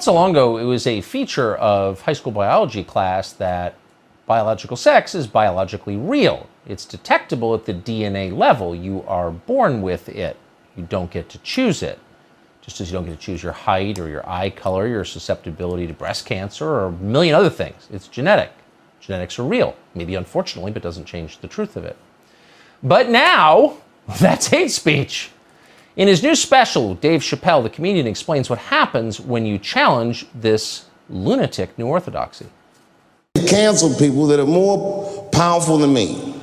so long ago, it was a feature of high school biology class that biological sex is biologically real. It's detectable at the DNA level. You are born with it. You don't get to choose it. Just as you don't get to choose your height or your eye color, your susceptibility to breast cancer, or a million other things. It's genetic. Genetics are real. Maybe unfortunately, but doesn't change the truth of it. But now, that's hate speech. In his new special, Dave Chappelle, the comedian, explains what happens when you challenge this lunatic new orthodoxy. Cancel people that are more powerful than me.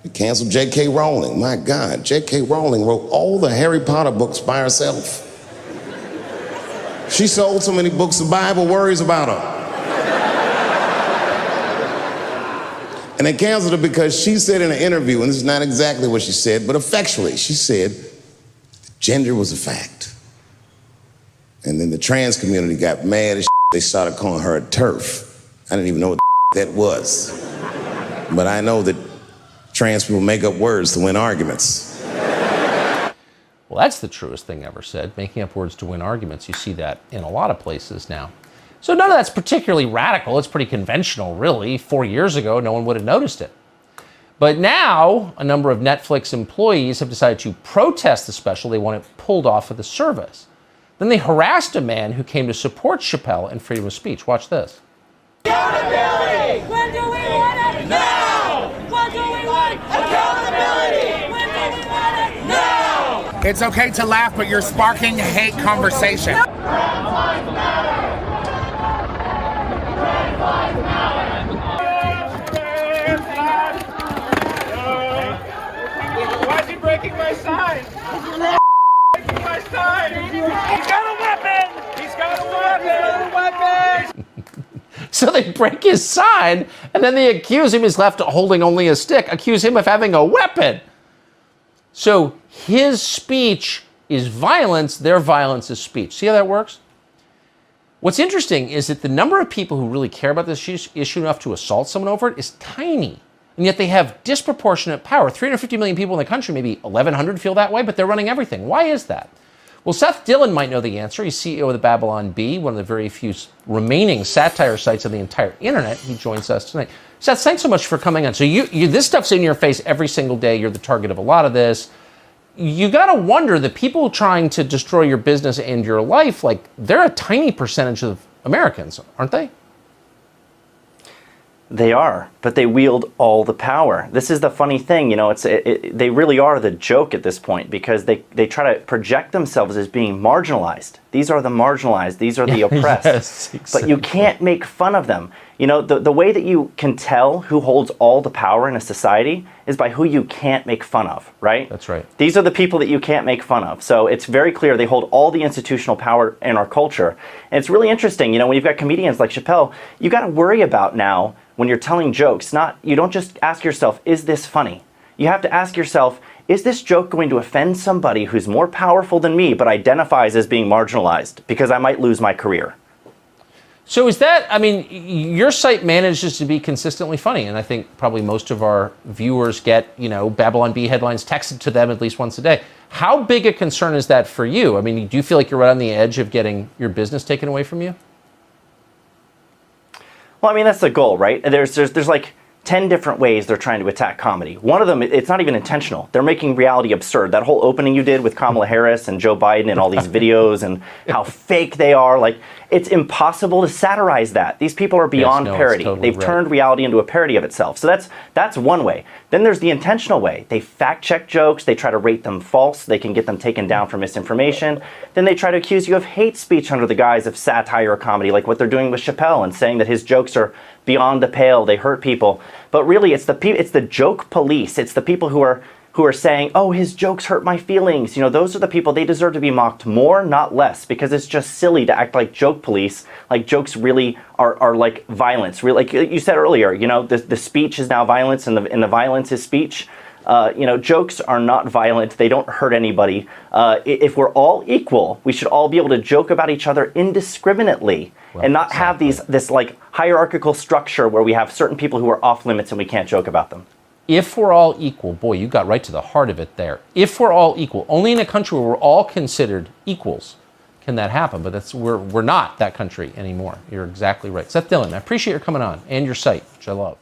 You cancel J.K. Rowling. My God, J.K. Rowling wrote all the Harry Potter books by herself. She sold so many books, the Bible worries about her. And they canceled her because she said in an interview, and this is not exactly what she said, but effectually, she said gender was a fact. And then the trans community got mad as shit. They started calling her a TERF. I didn't even know what that was. But I know that trans people make up words to win arguments. Well, that's the truest thing ever said, making up words to win arguments. You see that in a lot of places now. So none of that's particularly radical. It's pretty conventional, really. 4 years ago, no one would have noticed it. But now, a number of Netflix employees have decided to protest the special. They want it pulled off of the service. Then they harassed a man who came to support Chappelle and freedom of speech. Watch this. Accountability! When do we want it? Now! When do we want accountability? When do we want it? Now! It's okay to laugh, but you're sparking hate conversation. Why is he breaking my sign? Breaking my sign! He's got a weapon! He's got a weapon! He's got a weapon! So they break his sign, and then they accuse him, he's left holding only a stick, accuse him of having a weapon. So his speech is violence, their violence is speech. See how that works? What's interesting is that the number of people who really care about this issue enough to assault someone over it is tiny. And yet they have disproportionate power. 350 million people in the country, maybe 1,100 feel that way, but they're running everything. Why is that? Well, Seth Dillon might know the answer. He's CEO of the Babylon Bee, one of the very few remaining satire sites on the entire internet. He joins us tonight. Seth, thanks so much for coming on. So this stuff's in your face every single day. You're the target of a lot of this. You got to wonder, the people trying to destroy your business and your life, like, they're a tiny percentage of Americans, aren't they? They are, but they wield all the power. This is the funny thing, you know, they really are the joke at this point, because they try to project themselves as being marginalized. These are the marginalized, these are the oppressed. Yes, exactly. But you can't make fun of them. You know, the way that you can tell who holds all the power in a society is by who you can't make fun of, right? That's right. These are the people that you can't make fun of. So it's very clear they hold all the institutional power in our culture. And it's really interesting, you know, when you've got comedians like Chappelle, you got to worry about now, when you're telling jokes, you don't just ask yourself, is this funny? You have to ask yourself, is this joke going to offend somebody who's more powerful than me but identifies as being marginalized, because I might lose my career? So is that, I mean, your site manages to be consistently funny, and I think probably most of our viewers get, you know, Babylon Bee headlines texted to them at least once a day. How big a concern is that for you? I mean, do you feel like you're right on the edge of getting your business taken away from you? Well, I mean, that's the goal, right? There's like 10 different ways they're trying to attack comedy. One of them, it's not even intentional. They're making reality absurd. That whole opening you did with Kamala Harris and Joe Biden and all these videos and how fake they are, like, it's impossible to satirize that. These people are beyond parody. Totally They've turned reality into a parody of itself. So that's one way. Then there's the intentional way. They fact check jokes. They try to rate them false. They can get them taken down for misinformation. Then they try to accuse you of hate speech under the guise of satire or comedy, like what they're doing with Chappelle and saying that his jokes are beyond the pale. They hurt people. But really, it's the joke police. It's the people who are saying, oh, his jokes hurt my feelings. You know, those are the people, they deserve to be mocked more, not less, because it's just silly to act like joke police, like jokes really are like violence. Like you said earlier, you know, the speech is now violence and the violence is speech. You know, jokes are not violent. They don't hurt anybody. If we're all equal, we should all be able to joke about each other indiscriminately, and not have this like hierarchical structure where we have certain people who are off limits and we can't joke about them. If we're all equal, boy, you got right to the heart of it there. If we're all equal, only in a country where we're all considered equals can that happen. But we're not that country anymore. You're exactly right. Seth Dillon, I appreciate your coming on and your site, which I love.